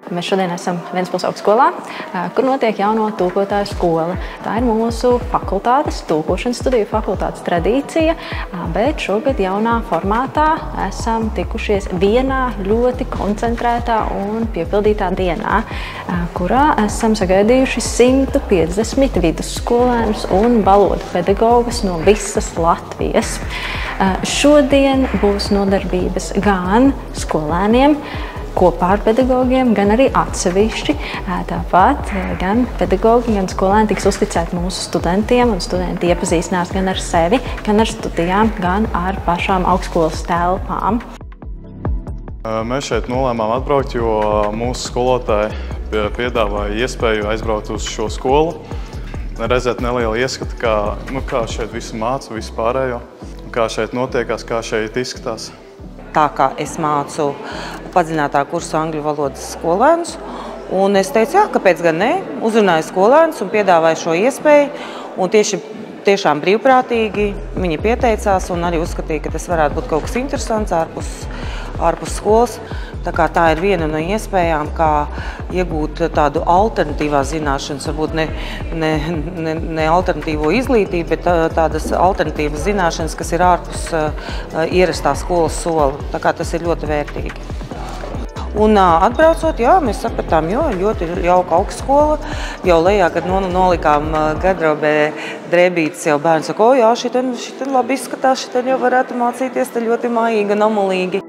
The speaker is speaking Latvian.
Mēs šodien esam Ventspils augstskolā, kur notiek jauno tulkotāju skola. Tā ir mūsu fakultātes, tulkošanas studiju fakultātes tradīcija, bet šogad jaunā formātā esam tikušies vienā ļoti koncentrētā un piepildītā dienā, kurā esam sagaidījuši 150 vidusskolēnus un valodu pedagogus no visas Latvijas. Šodien būs nodarbības gan skolēniem, kopā ar pedagogiem, gan arī atsevišķi. Tāpat gan pedagogi, gan skolēni tiks uzticēti mūsu studentiem, un studenti iepazīstinās gan ar sevi, gan ar studijām, gan ar pašām augstskolas telpām. Mēs šeit nolēmām atbraukt, jo mūsu skolotāji piedāvāja iespēju aizbraukt uz šo skolu, redzēt nelielu ieskatu, kā šeit visu māca, visu pārējo, kā šeit notiekās, kā šeit izskatās. Tā kā es mācu padziļinātā kursa angļu valodas skolēnus, un es teicu, jā, kāpēc gan ne, uzrunāju skolēnus un piedāvāju šo iespēju, un tiešām brīvprātīgi viņi pieteicās un arī uzskatīja, ka tas varētu būt kaut kas interesants ārpus skolas. Tā ir viena no iespējām, kā iegūt tādu alternatīvās zināšanas, varbūt ne alternatīvo izglītību, bet tādas alternatīvas zināšanas, kas ir ārpus ierastā skolas sola. Tas ir ļoti vērtīgi. Un atbraucot, jā, mēs sapratām, jo ļoti jauka augstskola. Jau lejā, kad nolikām gardrobē drēbītes, jau bērni saka, jā, šitien labi izskatās, šitien jau varētu mācīties ļoti mājīgi un amulīgi.